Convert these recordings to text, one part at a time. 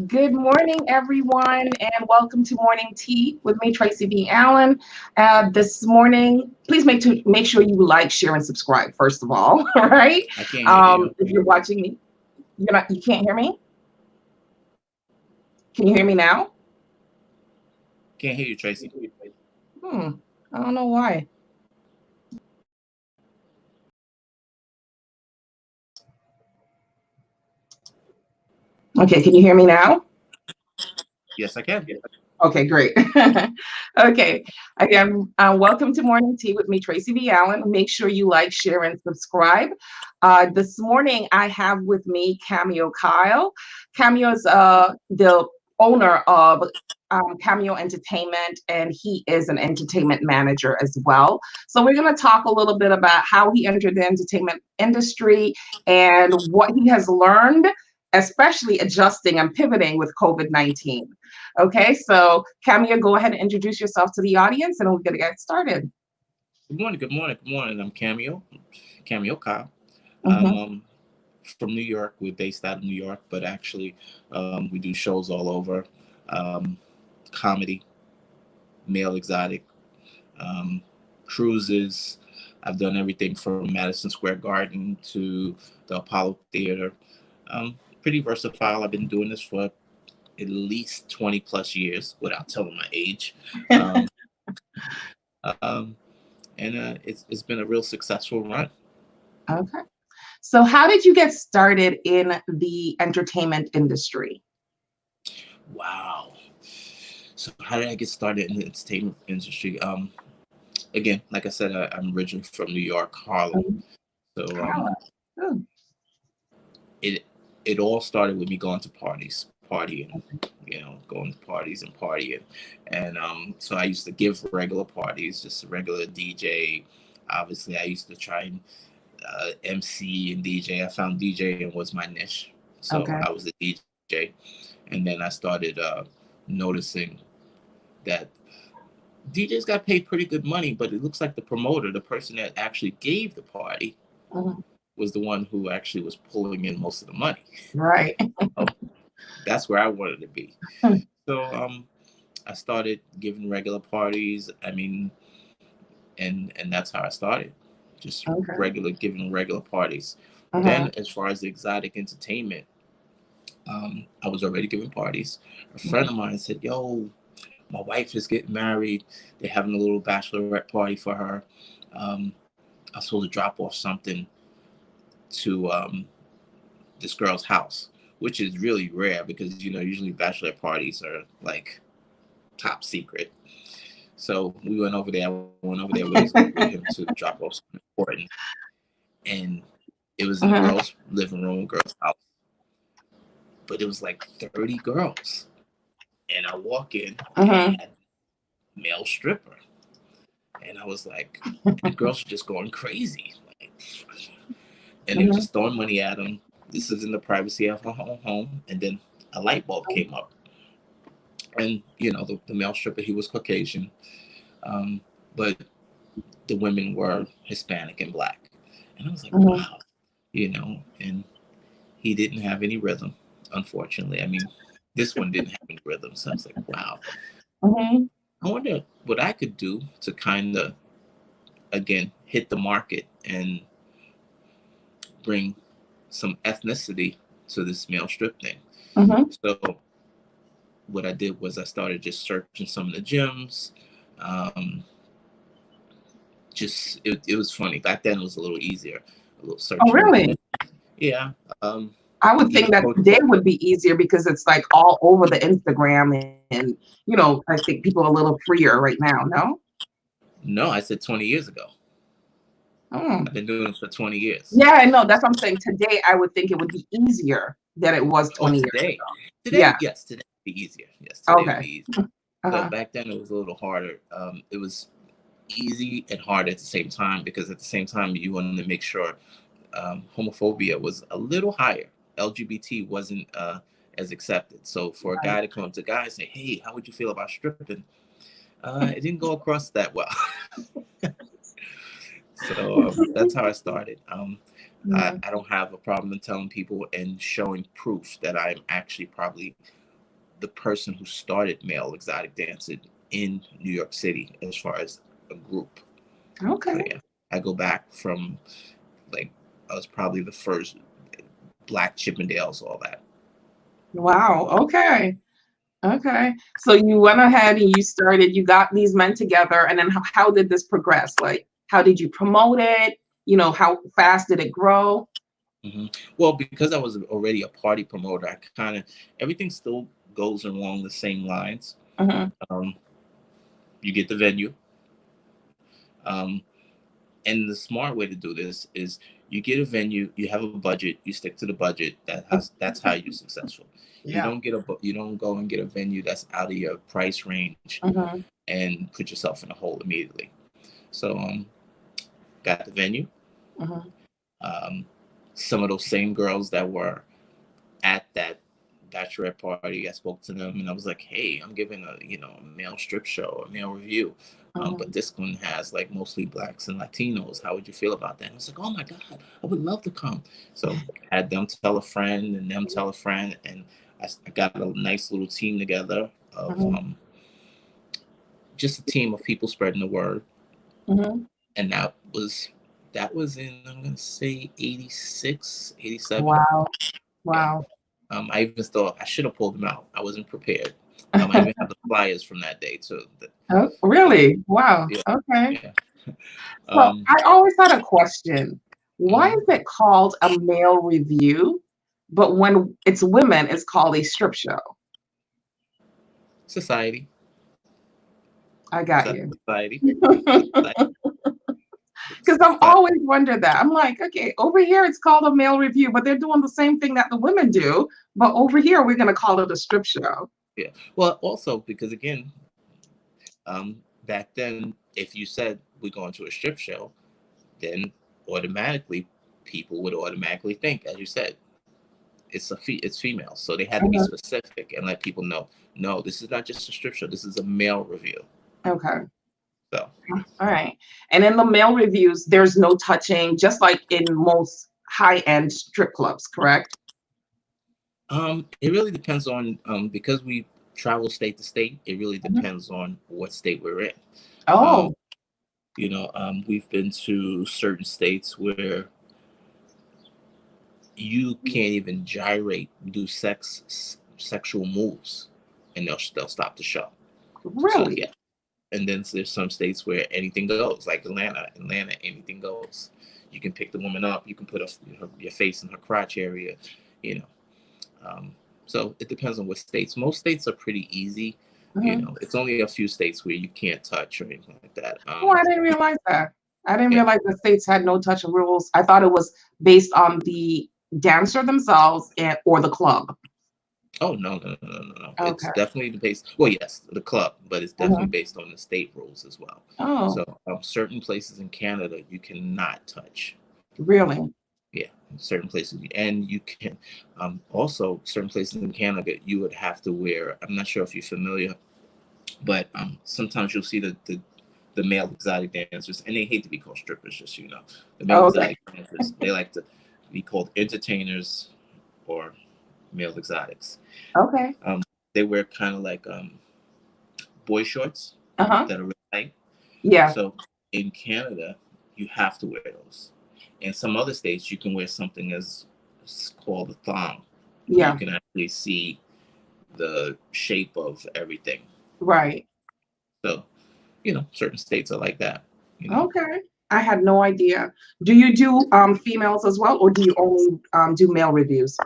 Good morning, everyone, and welcome to Morning Tea with me, Tracy V. Allen. This morning, please make sure you like, share, and subscribe. First of all, all right. I can't hear you. If you're watching me, you can't hear me. Can you hear me now? Can't hear you, Tracy. Hmm. I don't know why. Okay, can you hear me now? Yes, I can. Okay, great. Okay, again, welcome to Morning Tea with me, Tracy V. Allen. Make sure you like, share, and subscribe. This morning, I have with me Cameo Kyle. Cameo is the owner of Cameo Entertainment, and he is an entertainment manager as well. So we're going to talk a little bit about how he entered the entertainment industry and what he has learned, especially adjusting and pivoting with COVID-19. Okay, so Cameo, go ahead and introduce yourself to the audience and we're going to get started. Good morning, good morning, good morning. I'm Cameo Kyle. I'm Mm-hmm. from New York. We're based out of New York, but actually we do shows all over. Um, Comedy, male exotic, um, cruises. I've done everything from Madison Square Garden to the Apollo Theater. Pretty versatile. I've been doing this for at least 20 plus years without telling my age. Um, um, and it's been a real successful run. Okay. So how did you get started in the entertainment industry? Wow. So how did I get started in the entertainment industry? Again, like I said, I'm originally from New York, Harlem. Mhm. So Oh, it it all started with me going to partying, going to parties and partying. And so I used to give regular parties, just a regular DJ. Obviously, I used to try and MC and DJ. I found DJing was my niche, so okay. I was a DJ, and then I started noticing that DJs got paid pretty good money, but it looks like the promoter, the person that actually gave the party, Mhm. was the one who actually was pulling in most of the money. Right. Oh, that's where I wanted to be. So I started giving regular parties. I mean, and that's how I started, just Okay. regular giving regular parties. Uh-huh. Then, as far as the exotic entertainment, I was already giving parties. A friend of mine said, "Yo, my wife is getting married. They're having a little bachelorette party for her. Um, I was supposed to drop off something to this girl's house, which is really rare because usually bachelorette parties are like top secret. So we went over there. I went over there with him to drop off something important, and it was in a Uh-huh. girl's living room, girl's house, but it was like 30 girls. And I walk in, and they Uh-huh. had male stripper, and I was like, and the girls were just going crazy, like, and they were Uh-huh. just throwing money at them. This is in the privacy of her own home, and then a light bulb came up, and the male stripper, he was Caucasian, um, but the women were Hispanic and black, and I was like, Uh-huh. wow, and he didn't have any rhythm, unfortunately. I mean, this one didn't have any rhythm, so I was like, wow. Uh-huh. I wonder what I could do to kind of, again, hit the market and bring some ethnicity to this male strip thing. Uh-huh. So what I did was I started just searching some of the gyms. Um, it was funny. Back then it was a little easier, a little Oh, searching. really? Yeah. I would Even think that coach. today would be easier because it's like all over the Instagram and I think people are a little freer right now, no? No, I said 20 years ago. Mm. I've been doing it for 20 years. Yeah, I know. That's what I'm saying. Today, I would think it would be easier than it was Oh, 20 years today. ago. Yeah. Yes, today would be easier. Yes, today would Okay. be easier. So Uh-huh. back then it was a little harder. It was easy and hard at the same time because at the same time you wanted to make sure homophobia was a little higher. LGBT wasn't as accepted. So for a Right. guy to come up to a guy and say, "Hey, how would you feel about stripping?" It didn't go across that well. So that's how I started. Mhm. I don't have a problem in telling people and showing proof that I'm actually probably the person who started male exotic dancing in New York City as far as a group. So Okay. yeah, I go back from like I was probably the first Black Chippendales, all that. Wow. Okay. Okay. So you went ahead and you started, you got these men together, and then how did this progress? Like, how did you promote it? How fast did it grow? hmm Well, because I was already a party promoter, I kind of everything still goes along the same lines. Hmm. Um, you get the venue, um, and the smart way to do this is you get a venue, you have a budget, you stick to the budget. That's how you're successful. Yeah. You don't go and get a venue that's out of your price range Hmm. and put yourself in a hole immediately. So got the venue. Hmm. Um, some of those same girls that were at that bachelorette party, I spoke to them and I was like, "Hey, I'm giving a male strip show, a male review, but Hmm. this one has like mostly blacks and Latinos. How would you feel about that?" And I was like, "Oh my god, I would love to come." So had them tell a friend and them tell a friend, and I got a nice little team together of Hmm. just a team of people spreading the word, Hmm. and that was in, I'm gonna say, 86, 87. Wow. Yeah. Wow. I even thought I should have pulled them out. I wasn't prepared. I even have the flyers from that day too. Oh, So really? Wow. yeah, Okay. yeah. So Um, I always had a question. Why mhm. is it called a male review, but when it's women, it's called a strip show? Society, I got you. society, Because society, I've society. always wondered that. I'm like, okay, over here it's called a male review, but they're doing the same thing that the women do. But over here, we're going to call it a strip show. Yeah. Well, also because again, back then, if you said we're going to a strip show, then automatically people would automatically think, as you said, it's female. So they had to be Mhm. specific and let people know, no, this is not just a strip show. This is a male review. Okay. So. All right. And in the male reviews, there's no touching, just like in most high-end strip clubs, correct? It really depends on because we travel state to state. It really Mhm. depends on what state we're in. Um, Oh, we've been to certain states where you can't even gyrate, do sexual moves, and they'll stop the show. So really? yeah, and then there's some states where anything goes, like Atlanta. Atlanta, anything goes. You can pick the woman up. You can put your face in her crotch area. You know, Um, so it depends on what states. Most states are pretty easy. Mhm. It's only a few states where you can't touch or anything like that. Oh, I didn't realize that. I didn't Yeah. realize the states had no touch rules. I thought it was based on the dancer themselves or the club. Oh no, no, no, no, no, no. It's Okay. definitely based. Well, yes, the club, but it's definitely Mhm. based on the state rules as well. Oh, So certain places in Canada you cannot touch. really? Yeah, certain places, and you can also certain places in Canada you would have to wear. I'm not sure if you're familiar, but sometimes you'll see the male exotic dancers, and they hate to be called strippers, just so you know. The male Okay. exotic dancers, they like to be called entertainers or male exotics. Okay. Um, they wear kind of like boy shorts Uh-huh. that are really tight. Yeah. So in Canada, you have to wear those. In some other states, you can wear something as it's called a thong, where you Yeah. can actually see the shape of everything. Right. So certain states are like that. You know. Okay. I had no idea. Do you do females as well, or do you only do male reviews?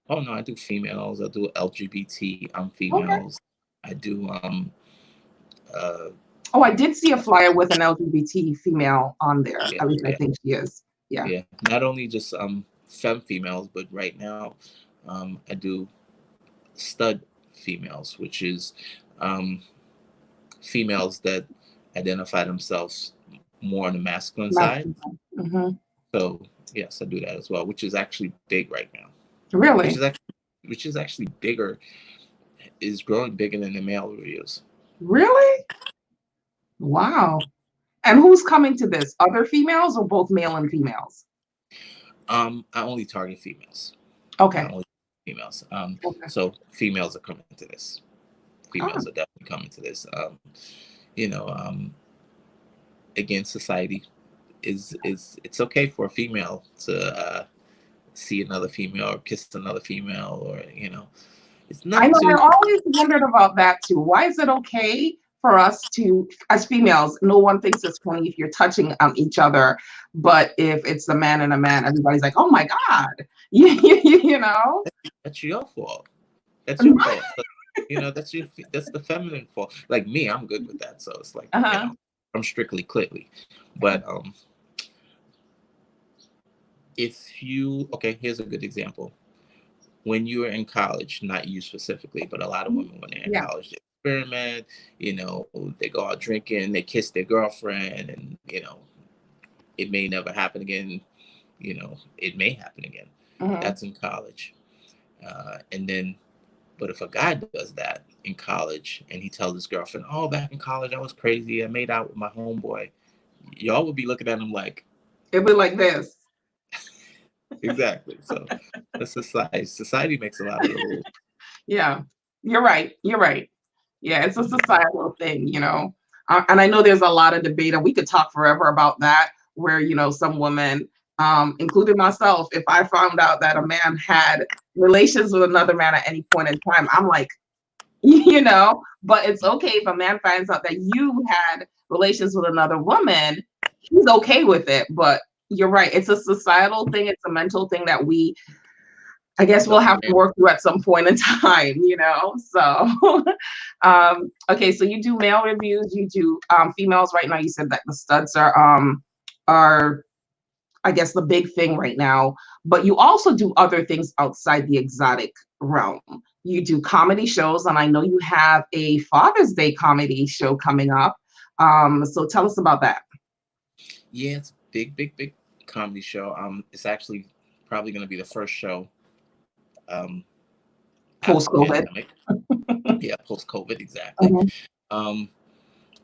Oh no, I do females. I do LGBT. I'm Okay. females. I do uh Oh, I did see a flyer with an LGBT female on there. yeah, At least I yeah, think she is. Yeah. yeah. Not only just femme females, but right now I do stud females, which is um females that identify themselves more on the masculine side. Masculine. Mhm. So yes, I do that as well, which is actually big right now. Which Really? is actually bigger, is growing bigger than the male reviews. Really? Wow. And who's coming to this? Other females or both male and females? I only target females. I Okay. only females. Okay. So females are coming to this. Ah, Females are definitely coming to this. You know, again, society is it's okay for a female to see another female or kiss another female, or it's I not know. I too. always wondered about that too. Why is it okay for us to, as females, no one thinks it's funny if you're touching each other, but if it's a man and a man, everybody's like, "Oh my God," you know? That's your fault. That's your fault. So, that's the feminine fault. Like me, I'm good with that. So it's like, Uh-huh. I'm strictly clearly. But if you okay, here's a good example. When you were in college, not you specifically, but a lot of women when they're in Yeah. college, they experiment, they go out drinking, they kiss their girlfriend, and it may never happen again. It may happen again. Mhm. That's in college. And then, but if a guy does that in college and he tells his girlfriend, "Oh, back in college, I was crazy. I made out with my homeboy," y'all would be looking at him like, It'd be like this. exactly. So the society makes a lot of the rules. Yeah, you're right. You're right. Yeah, it's a societal thing, you know. And I know there's a lot of debate, and we could talk forever about that. Where some women, including myself, if I found out that a man had relations with another man at any point in time, I'm like, But it's okay if a man finds out that you had relations with another woman, he's okay with it. But you're right. It's a societal thing. It's a mental thing that I guess we'll The have to work through at some point in time. So, okay, so you do male reviews, you do females right now. You said that the studs are I guess the big thing right now, but you also do other things outside the exotic realm. You do comedy shows, and I know you have a Father's Day comedy show coming up. So tell us about that. Yeah, it's a big comedy show. It's actually probably going to be the first show after Post the COVID. pandemic. Yeah, post COVID, exactly. Mhm. Um,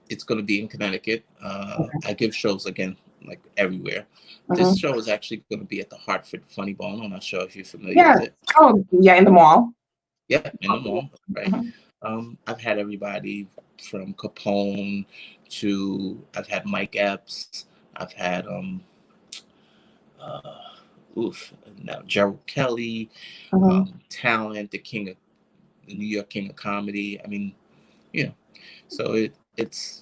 it's going to be in Connecticut. Okay. I give shows again, like everywhere. This Mhm. show is actually going to be at the Hartford Funny Bone. I'm not sure if you're familiar Yeah. with it. Oh, yeah, in the mall. Yeah, in the Okay. mall, right? Mhm. I've had everybody from Capone to I've had Mike Epps. I've had uh, now Gerald Kelly, Mhm. Talent, the New York King of Comedy. I mean, you know, so it's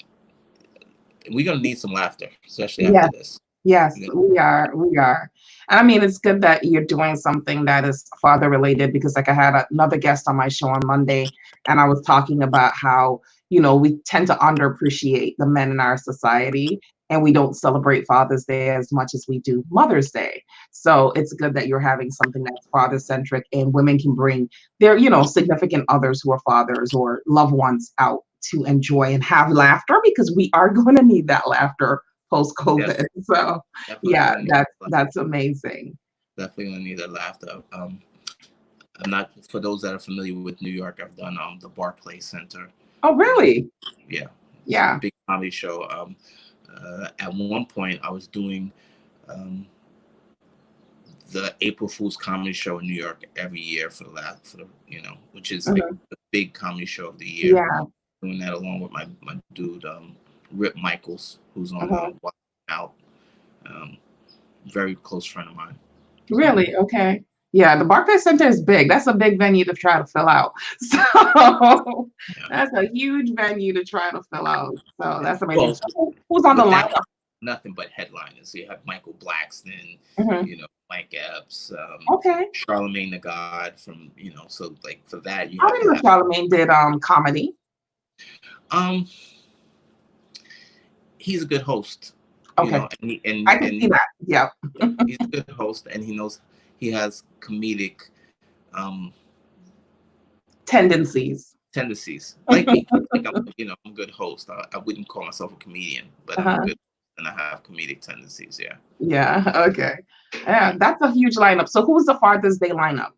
we're gonna need some laughter, especially Yes. after this. Yes, You know, we are. We are. And I mean, it's good that you're doing something that is father related because, like, I had another guest on my show on Monday, and I was talking about how, we tend to underappreciate the men in our society, and we don't celebrate Father's Day as much as we do Mother's Day. So it's good that you're having something that's father centric and women can bring their, significant others who are fathers or loved ones out to enjoy and have laughter because we are going to need that laughter post COVID. def- So definitely yeah, gonna need that's amazing. definitely gonna need that laughter. I'm not for those that are familiar with New York. I've done the Barclays Center. Oh, really? Yeah, it's a Yeah. big comedy show. At one point, I was doing um, the April Fool's comedy show in New York every year which is like Mhm. the big comedy show of the year. Yeah. Doing that along with my dude Rip Michaels, who's on Mhm. Wild Out, um, very close friend of mine. So Really? Okay. Yeah, the Barclays Center is big. That's a big venue to try to fill out. So yeah. that's a huge venue to try to fill out. So that's amazing. Well, So who's on the with that, lineup? nothing but headliners. You have Michael Blackston, Mhm. Mike Epps, Okay. Charlemagne the God so like for that you I have didn't to know have Charlemagne did comedy. um he's a good host, Okay. and he and I can see and that. Yeah. yeah, he's a good host and he has comedic um Tendencies. tendencies like me. Like I'm a good host. I wouldn't call myself a comedian, but I'm a Uh-huh. good and I have comedic tendencies. Yeah. Yeah. Okay. Yeah, that's a huge lineup. So who's the Father's Day lineup?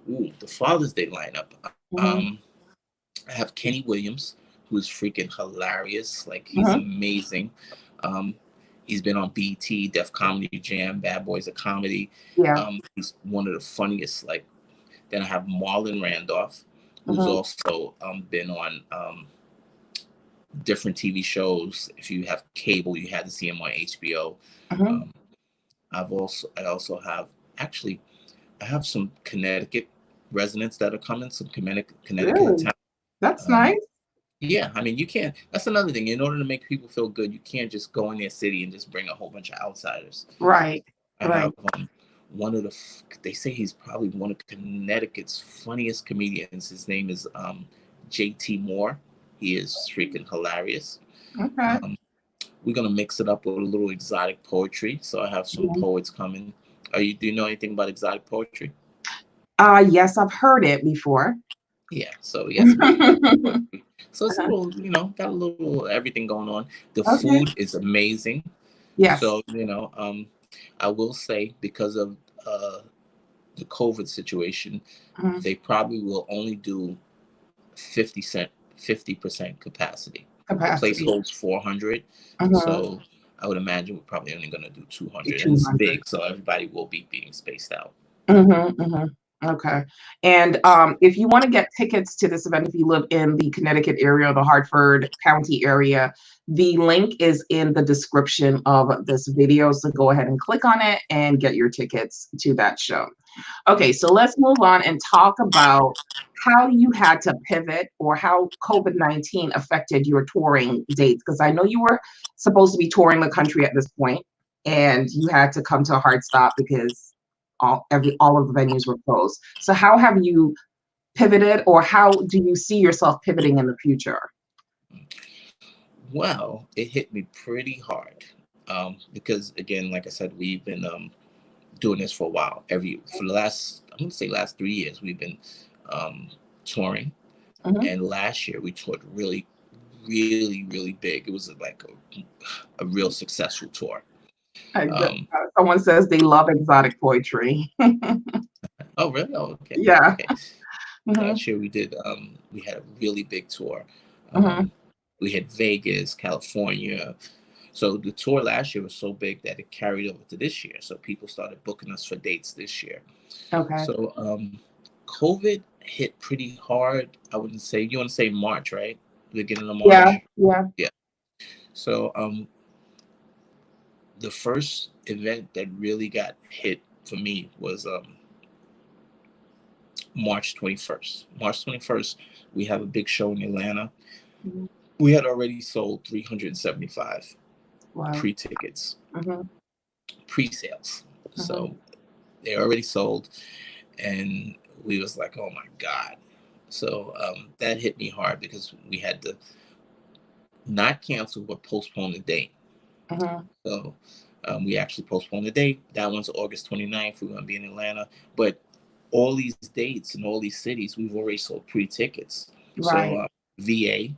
Ooh, the Father's Day lineup. Mhm. I have Kenny Williams, who's freaking hilarious. Like he's Mhm. amazing. Um, he's been on BT, Def Comedy Jam, Bad Boys of Comedy. Yeah. He's one of the funniest. Like, then I have Marlon Randolph, who's Mm-hmm. also been on different TV shows. If you have cable, you had to see him on HBO. Mm-hmm. Um, I also have actually I have some Connecticut residents that are coming, some Connecticut Really? town. That's Um, nice. yeah, I mean, you can't. That's another thing. In order to make people feel good, you can't just go in their city and just bring a whole bunch of outsiders. Right. I Right. have one of the. They say he's probably one of Connecticut's funniest comedians. His name is JT Moore. He is freaking hilarious. Okay. Um, we're gonna mix it up with a little exotic poetry. So I have some Mhm. poets coming. Do you know anything about exotic poetry? Yes, I've heard it before. Yeah, so we got some exotic poetry. So it's a Uh-huh. little, got a little everything going on. The Okay. food is amazing. Yes. So, I will say because of the COVID situation, Mhm. they probably will only do 50% capacity. The place Capacity. holds 400, Mhm. so I would imagine we're probably only going to do The 200, and it's 200. big, so everybody will be being spaced out. Mhm, mhm. Okay. And if you want to get tickets to this event, if you live in the Connecticut area or the Hartford County area, the link is in the description of this video. So go ahead and click on it and get your tickets to that show. Okay, so let's move on and talk about how you had to pivot or how COVID-19 affected your touring dates. Because I know you were supposed to be touring the country at this point, and you had to come to a hard stop because all of the venues were closed. So how have you pivoted, or how do you see yourself pivoting in the future? Well, it hit me pretty hard because, again, like I said, we've been doing this for a while. For the last, I'm gonna say last 3 years, we've been um, touring, Mhm. and last year we toured really, really, really big. It was like a real successful tour. Um, Someone says they love exotic poetry. oh, really? Oh, okay, Yeah. okay. Mhm, Last year we had a really big tour. mhm. Um, we had Vegas, California. So the tour last year was so big that it carried over to this year. So people started booking us for dates this year. Okay. So COVID hit pretty hard. I wouldn't say you want to say March, right? Beginning of Yeah, March. yeah. Yeah. So the first event that really got hit for me was March 21st. March 21st, we have a big show in Atlanta. Mhm. We had already sold 375 Wow. pre-tickets, Mhm, pre-sales. mhm. So they already sold, and we was like, oh my God. So that hit me hard because we had to not cancel but postpone the date. Mhm. So we actually postponed the date. That one's August 29th. We're going to be in Atlanta. But all these dates in all these cities, we've already sold pre-tickets. So Right. VA,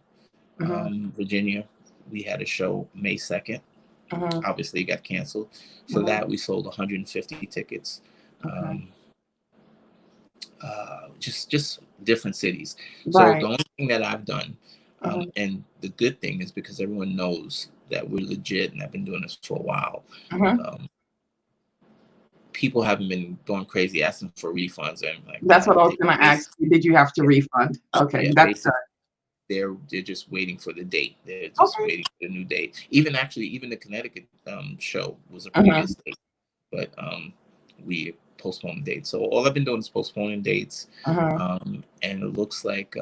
Mhm, Virginia, we had a show May 2nd. mhm, Obviously, it got canceled. For mhm. that, we sold 150 tickets. Okay. Um, just different cities. So Right. the only thing that I've done, Mhm, and the good thing is because everyone knows that we're legit and I've been doing this for a while. mhm. Um, People haven't been going crazy asking for refunds or anything like That's that. what I was gonna ask you. Did you have to Yeah, refund? Okay, yeah, that's good. basically they're just waiting for the date. They're just Okay. waiting for the new date. Even the Connecticut show was a Mhm, previous date, but we postponed the date. So all I've been doing is postponing dates, mhm. and it looks like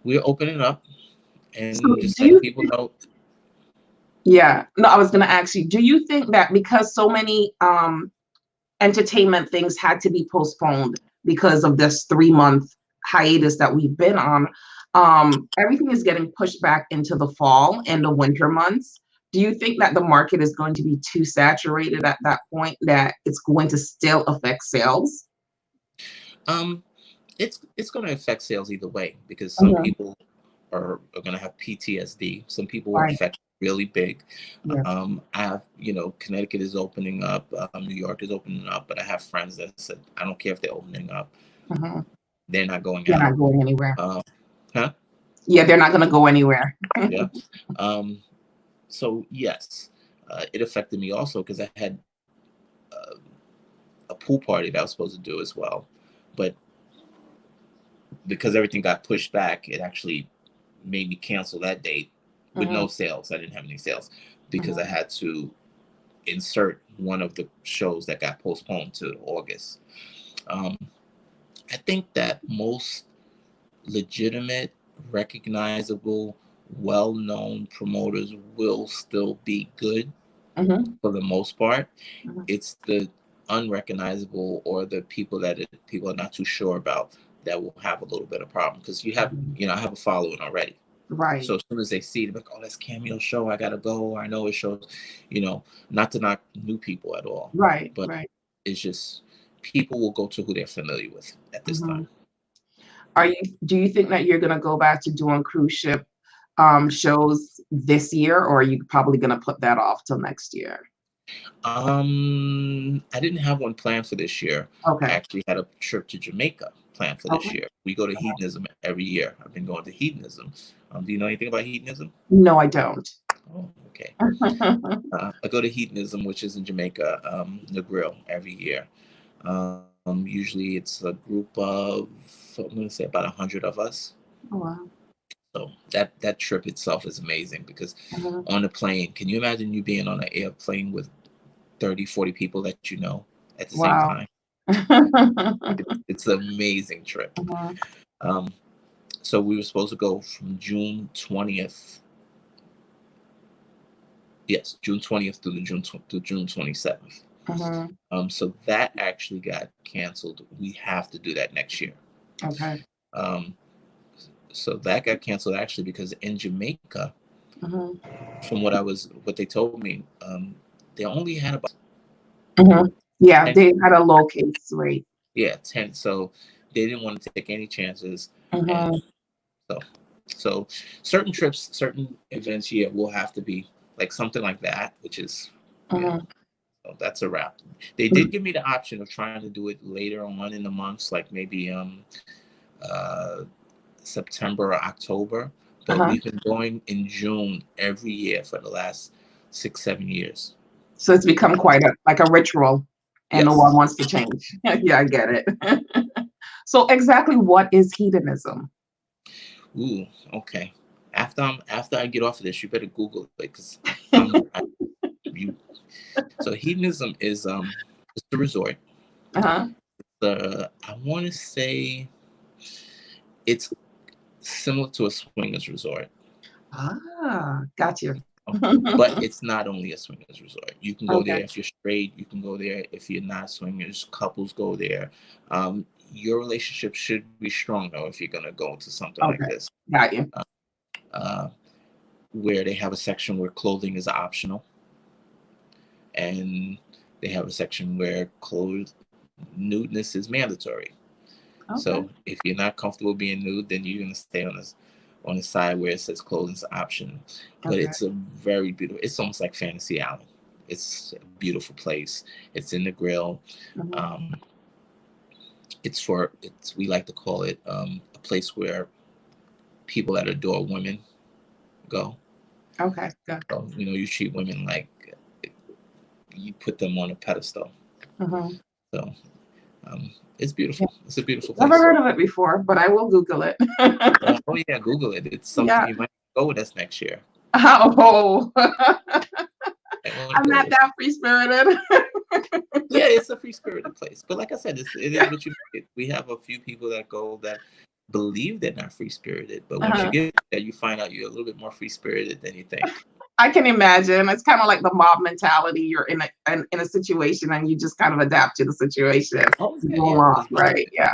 we're opening up So and just do letting you people know. Yeah. No, I was gonna ask you, do you think that because so many, entertainment things had to be postponed because of this 3-month hiatus that we've been on, everything is getting pushed back into the fall and the winter months. Do you think that the market is going to be too saturated at that point that it's going to still affect sales? Um, it's going to affect sales either way because some Mhm. people are going to have PTSD. Some people were Right. affected really big. Yes. I have, Connecticut is opening up, New York is opening up, but I have friends that said, I don't care if they're opening up, Mhm. they're not going They're out. not going anywhere. Uh, huh? Yeah, they're not gonna go anywhere. Yeah. Um, So yes, it affected me also because I had uh, a pool party that I was supposed to do as well, but because everything got pushed back, it actually made me cancel that date with no Mhm, sales. I didn't have any sales because I mhm, had to insert one of the shows that got postponed to August. Um, I think that most legitimate, recognizable, well known promoters will still be good mhm, for the most part. mhm, It's the unrecognizable or the people that people are not too sure about that will have a little bit of problem because mhm. I have a following already. Right, So as soon as they see it, they're like, oh, that's Cameo show. I gotta go. I know it shows, you know, not to knock new people at all, right, but right. it's just people will go to who they're familiar with at this time. Mhm. Do you think that you're gonna go back to doing cruise ship shows this year, or are you probably gonna put that off till next year? I didn't have one planned for this year. I Okay. actually had a trip to Jamaica planned for this Okay. year. We go to hedonism every year. I've been going to hedonism. Do you know anything about hedonism? No, I don't. Oh, okay. I go to hedonism, which is in Jamaica, the grill every year. Usually it's a group of, I'm going to say about 100 of us. Oh, wow. So that trip itself is amazing because Mhm. on a plane, can you imagine you being on an airplane with 30, 40 people that you know at the same Wow. time? It's an amazing trip. Mhm, Um, so we were supposed to go from June 20th. Yes, June 20th through to June 27th. mhm. So that actually got canceled. We have to do that next year. Okay. Um, so that got canceled actually because in Jamaica, Mhm, from what they told me, they only had about mhm. Yeah, 10, they had a low case rate. yeah, 10. So they didn't want to take any chances. And Mhm, so, so certain trips, certain events, yeah, will have to be like something like that, which is, yeah, mhm, so that's a wrap. They did mhm. give me the option of trying to do it later on in the months, like maybe uh, September or October. But Uh-huh. we've been going in June every year for the last 6, 7 years. So it's become quite a ritual, and no one Yes. wants to change. Yeah, I get it. So exactly what is hedonism? Ooh. Okay. After I get off of this, you better Google it because you. So hedonism is it's a resort. Uh-huh. I want to say it's similar to a swingers resort. Ah, got you. But it's not only a swingers resort. You can go Okay, there if you're straight. You can go there if you're not swingers. Couples go there. Um, your relationship should be strong though if you're gonna go into something like okay, this, got you. uh, uh, where they have a section where clothing is optional, and they have a section where clothes nudeness is mandatory. Okay, So if you're not comfortable being nude, then you're gonna stay on the side where it says clothing's option. But okay. it's a very beautiful. It's almost like Fantasy Island. It's a beautiful place. It's in the grill. Mhm. Um, it's we like to call it a place where people that adore women go. Okay, good. So you treat women like you put them on a pedestal. Mhm. So it's Yeah. beautiful. It's a beautiful Never place. heard of it before, but I will Google it. Oh yeah, Google it. It's something Yeah. you might go with us next year. Oh, I want to I'm go not with us. that free spirited. Yeah, it's a free spirited place. But like I said, it is what you make it. We have a few people that go that believe they're not free spirited, but once you Uh-huh. get there, you find out you're a little bit more free spirited than you think. I can imagine. It's kind of like the mob mentality. You're in a situation and you just kind of adapt to the situation. Oh You yeah, go yeah. along, right? Yeah.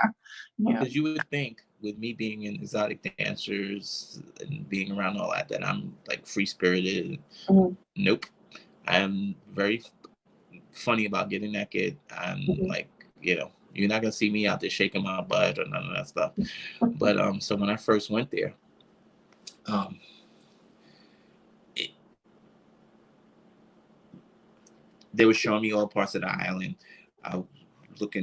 Yeah. Because you would think with me being in exotic dancers and being around all that I'm like free spirited. Mhm, Nope. I'm very funny about getting naked. I'm mhm, like, you're not gonna see me out there shaking my butt or none of that stuff. But so when I first went there, um, it, they were showing me all parts of the island. I was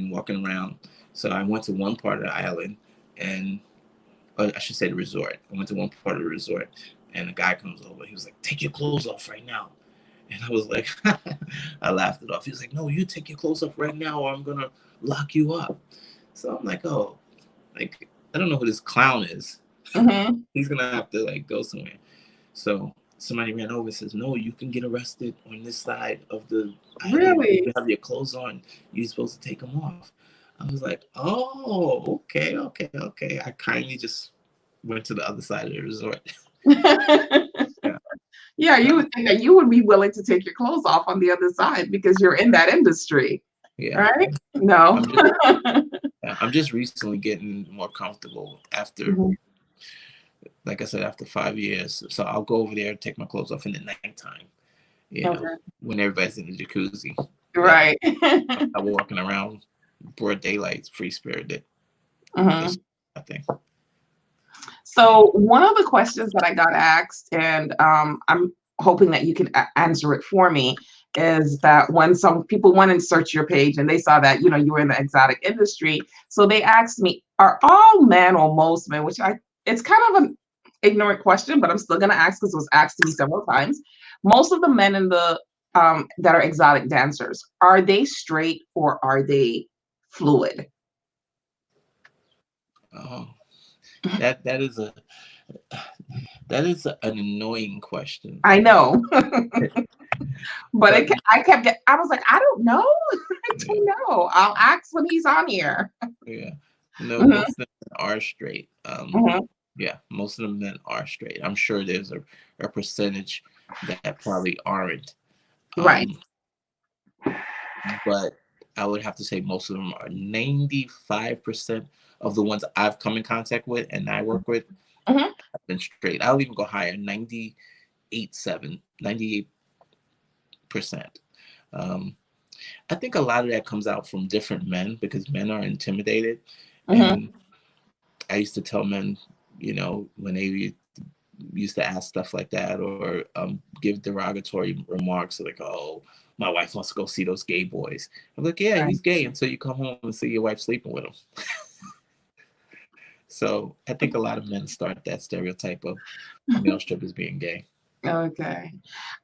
walking around. So I went to one part of the island, and or I should say the resort. I went to one part of the resort, And the guy comes over. He was like, "Take your clothes off right now." And I was like, I laughed it off. He was like, "No, you take your clothes off right now, or I'm gonna lock you up." So I'm like, "Oh, like I don't know who this clown is. Mm-hmm. He's gonna have to like go somewhere." So somebody ran over and says, "No, you can get arrested on this side of the island. Really? You have your clothes on. You're supposed to take them off." I was like, "Oh, okay, okay, okay." I kindly just went to the other side of the resort. Yeah. Yeah, you would think that you would be willing to take your clothes off on the other side because you're in that industry, Yeah. right? No. I'm just I'm just recently getting more comfortable after, Mhm. like I said, after 5 years. So I'll go over there and take my clothes off in the nighttime, Okay. when everybody's in the jacuzzi. But Right. I'm not walking around broad daylight, free spirited. Mhm. That's I think. So one of the questions that I got asked, and I'm hoping that you can answer it for me, is that when some people went and searched your page and they saw that you were in the exotic industry, so they asked me, are all men or most men? Which it's kind of an ignorant question, but I'm still gonna ask because it was asked to me several times. Most of the men in the that are exotic dancers, are they straight or are they fluid? Oh, that is a that is an annoying question. I know. But But I was like, I don't know. I yeah, don't know. I'll ask when he's on here. yeah. No, Mhm, most of them are straight. mhm. Yeah, most of them men are straight. I'm sure there's a percentage that probably aren't. Right. Um, but I would have to say most of them are. 95% of the ones I've come in contact with and I work with Mhm. have been straight. I'll even go higher, 98%. Um, I think a lot of that comes out from different men because men are intimidated. Mhm. And I used to tell men, when they used to ask stuff like that or give derogatory remarks like, "Oh, my wife wants to go see those gay boys." I'm like, "Yeah, Right. he's gay until you come home and see your wife sleeping with him." So I think a lot of men start that stereotype of male strippers being gay. Okay.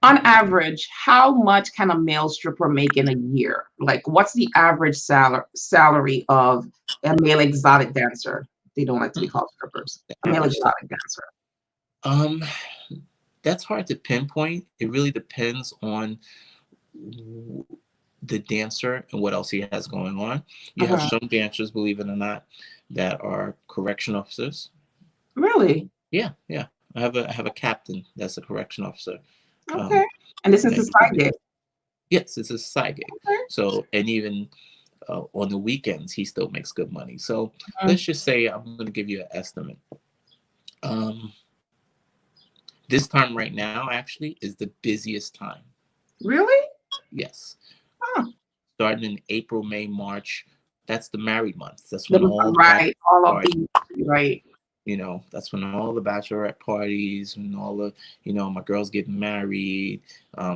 On average, how much can a male stripper make in a year? Like, what's the average salary of a male exotic dancer? They don't like to be Hmm. called strippers. The A male average exotic salary. dancer. Um, that's hard to pinpoint. It really depends on the dancer and what else he has going on. You have Mhm. some dancers, believe it or not, that are correction officers. Really? Yeah, yeah. I have a captain that's a correction officer. Okay. Um, And this is that a used to side be, gig. yes, it's a side gig. Okay. So and even on the weekends, he still makes good money. So Mhm. let's just say I'm going to give you an estimate. Um, this time right now actually is the busiest time. Really? Yes, Huh. starting in April, May, March. That's the married months. That's when The all the bachelor right, all of parties. the right. That's when all the bachelorette parties and all the, my girls getting married,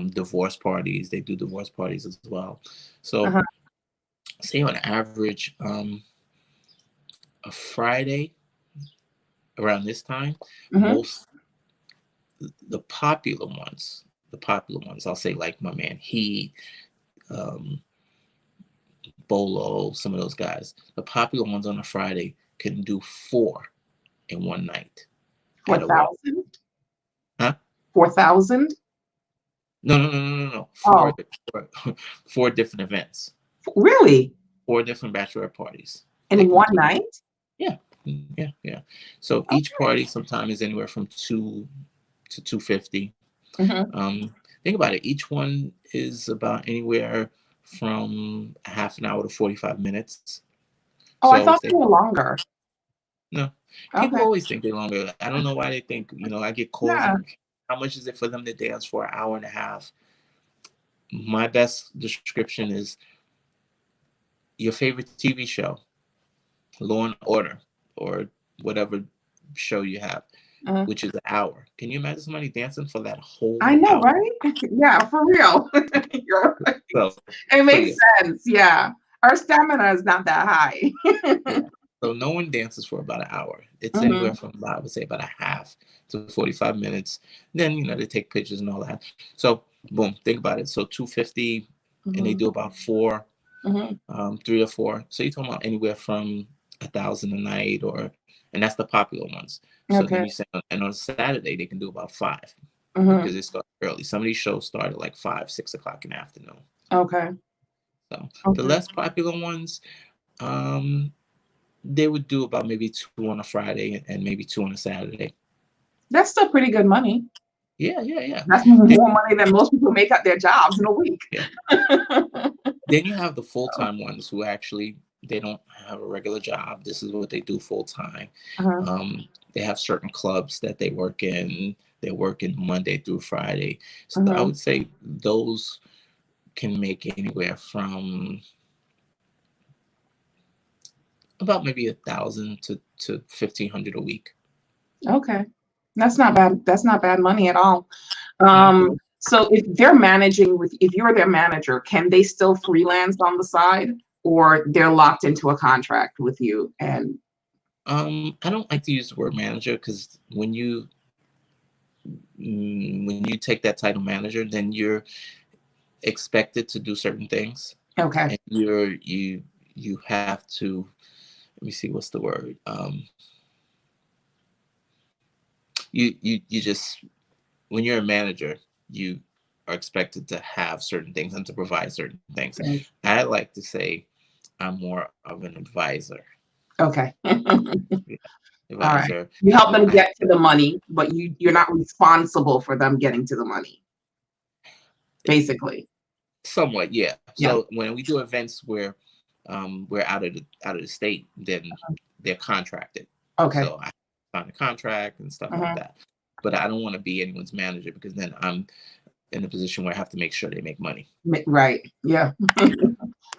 divorce parties. They do divorce parties as well. So, Uh-huh. say on average, a Friday around this time, Mhm. most the popular ones, I'll say like my man Heat, um, Bolo, some of those guys. The popular ones on a Friday can do four in one night at a wedding. 4,000? Huh? 4,000? No, no, no, no, no, no. Four, Oh, four, four different events, really? four different bachelorette parties. They In can one do. night? Yeah, yeah, yeah. So each Okay. party sometimes is anywhere from 2 to 250. Mhm. Think about it. Each one is about anywhere from a half an hour to 45 minutes. Oh, I So if thought they they were longer. no, people Okay. always think they're longer. I don't know why they think. I get calls Yeah. like, how much is it for them to dance for an hour and a half? My best description is your favorite TV show, Law and Order, or whatever show you have, Uh, which is an hour. Can you imagine somebody dancing for that I whole know, hour? right? Yeah, for real. You're right. So, It so makes yes, sense. Yeah. Our stamina is not that high. yeah. So no one dances for about an hour. It's anywhere Mhm. from about, I would say, about a half to 45 minutes. Then, they take pictures and all that. So boom, think about it. So 250, and they Mhm. do about four, Mhm. 3 or 4. So you're talking about anywhere from 1,000 a night, and that's the popular ones. So then Okay. you say, and on Saturday they can do about 5 because Mhm. it starts early. Some of these shows start at like 5, 6 o'clock in the afternoon. Okay. So the Okay. less popular ones, um, they would do about maybe 2 on a Friday and maybe 2 on a Saturday. That's still pretty good money. Yeah, yeah, yeah. That's Then, more money than most people make at their jobs in a week. yeah. Then you have the full-time ones who actually they don't have a regular job. This is what they do full time. Uh-huh. They have certain clubs that they work in. They work in Monday through Friday. So I Uh-huh. would say those can make anywhere from about maybe 1,000 to 1,500 a week. Okay. That's not bad. That's not bad money at all. Yeah. So if you're their manager, can they still freelance on the side, or they're locked into a contract with you? And I don't like to use the word manager because when you take that title manager, then you're expected to do certain things, okay. and you have to, let me see what's the word, you just, when you're a manager, you are expected to have certain things and to provide certain things. Okay. I like to say I'm more of an advisor. Okay. Yeah, All right. advisor. You help them I have, get to the money, but you're yeah, not responsible for them getting to the money, basically. somewhat, yeah. Yeah. So when we do events where we're out of the state, then they're contracted. Okay. So I sign a contract and stuff like Uh-huh. that. But I don't want to be anyone's manager because then I'm in a position where I have to make sure they make money. Right. Yeah. Yeah, Yeah,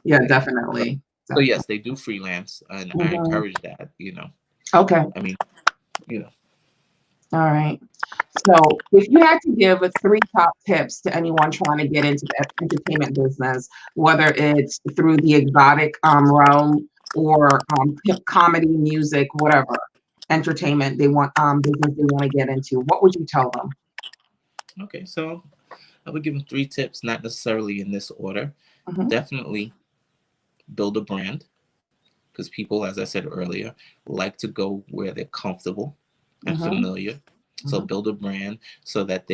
yeah. So, definitely. so Definitely. yes, they do freelance, and I Mhm. encourage that. Okay. I mean, you know, All right. So, if you had to give three top tips to anyone trying to get into the entertainment business, whether it's through the exotic realm or comedy, music, whatever entertainment they want, business they want to get into, what would you tell them? okay. So I would give them 3 tips, not necessarily in this order. Hmm. Definitely build a brand because people, as I said earlier, like to go where they're comfortable and Hmm. familiar. So Hmm. build a brand so that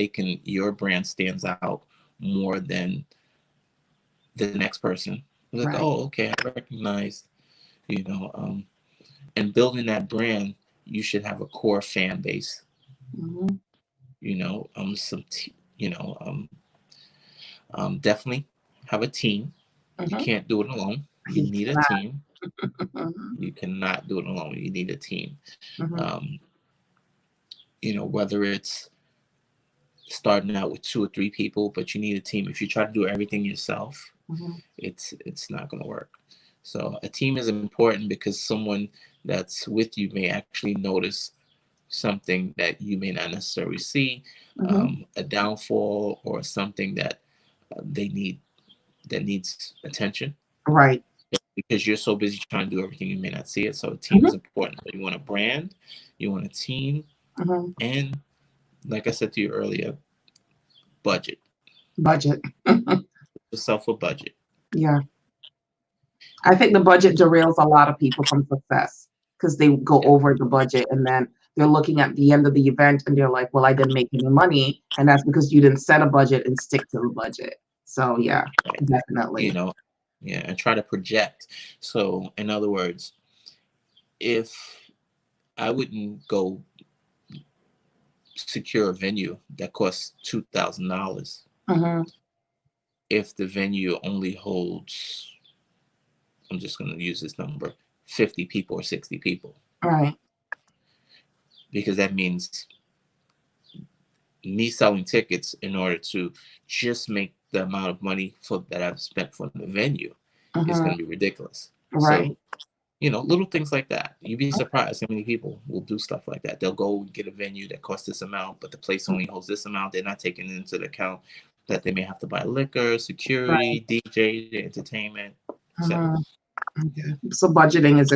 your brand stands out more than the next person. Like, Right. oh, okay, I recognize, you know, um, and building that brand, you should have a core fan base. Hmm. Definitely have a team. You Hmm. can't do it alone. You You need a cannot. team. You cannot do it alone. You need a team. Hmm. Um, whether it's starting out with 2 or 3 people, but you need a team. If you try to do everything yourself, Hmm. it's not going to work. So a team is important because someone that's with you may actually notice something that you may not necessarily see, Hmm. a downfall or something that they need that needs attention. Right. Because you're so busy trying to do everything, you may not see it. So a team is Hmm. important. So you want a brand, you want a team, Hmm. and like I said to you earlier, budget. Budget. Yourself a budget. Yeah. I think the budget derails a lot of people from success because they go Yeah, over the budget and then they're looking at the end of the event and they're like, well, I didn't make any money. And that's because you didn't set a budget and stick to the budget. So, yeah, right. You definitely. know, yeah, and try to project. So, in other words, if I wouldn't go secure a venue that costs $2,000 Hmm. if the venue only holds, I'm just going to use this number, 50 people or 60 people, Right. because that means me selling tickets in order to just make the amount of money that I've spent for the venue is Hmm. going to be ridiculous. Right. So, little things like that. You'd be surprised how many people will do stuff like that. They'll go get a venue that costs this amount, but the place only holds this amount. They're not taking into the account that they may have to buy liquor, Right. security, DJ, entertainment, etc. Hmm. Okay. So budgeting is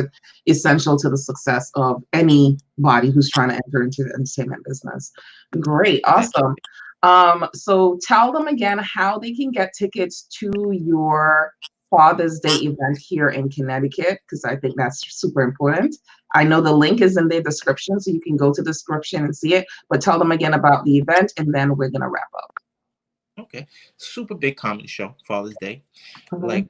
essential to the success of anybody who's trying to enter into the entertainment business. Great, awesome. Eventually. So tell them again how they can get tickets to your Father's Day event here in Connecticut, because I think that's super important. I know the link is in the description, so you can go to the description and see it, but tell them again about the event, and then we're gonna wrap up. Okay. Super big comedy show, Father's Day. Mhm, Like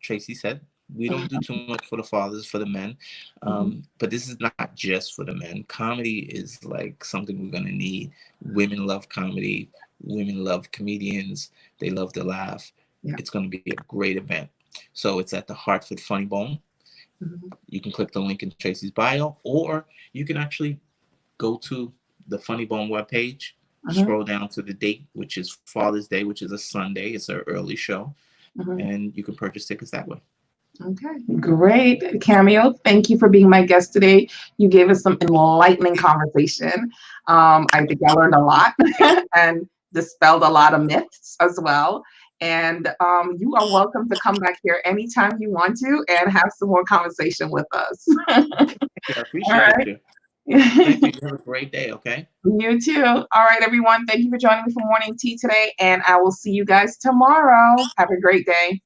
Tracy said, we don't do too much for the fathers, for the men. mhm, But this is not just for the men. Comedy is like something we're gonna need. Women love comedy. Women love comedians. They love to laugh. yeah. It's gonna be a great event. So it's at the Hartford Funny Bone. Mhm, You can click the link in Tracy's bio, or you can actually go to the Funny Bone webpage, mhm, scroll down to the date, which is Father's Day, which is a Sunday. It's an early show, mhm. and you can purchase tickets that way. Okay, great. Cameo, thank you for being my guest today. You gave us some enlightening conversation. I think I learned a lot and dispelled a lot of myths as well. And you are welcome to come back here anytime you want to and have some more conversation with us. I All appreciate right. you. Thank you. You have a great day, okay? You too. All right, everyone. Thank you for joining me for morning tea today, and I will see you guys tomorrow. Have a great day.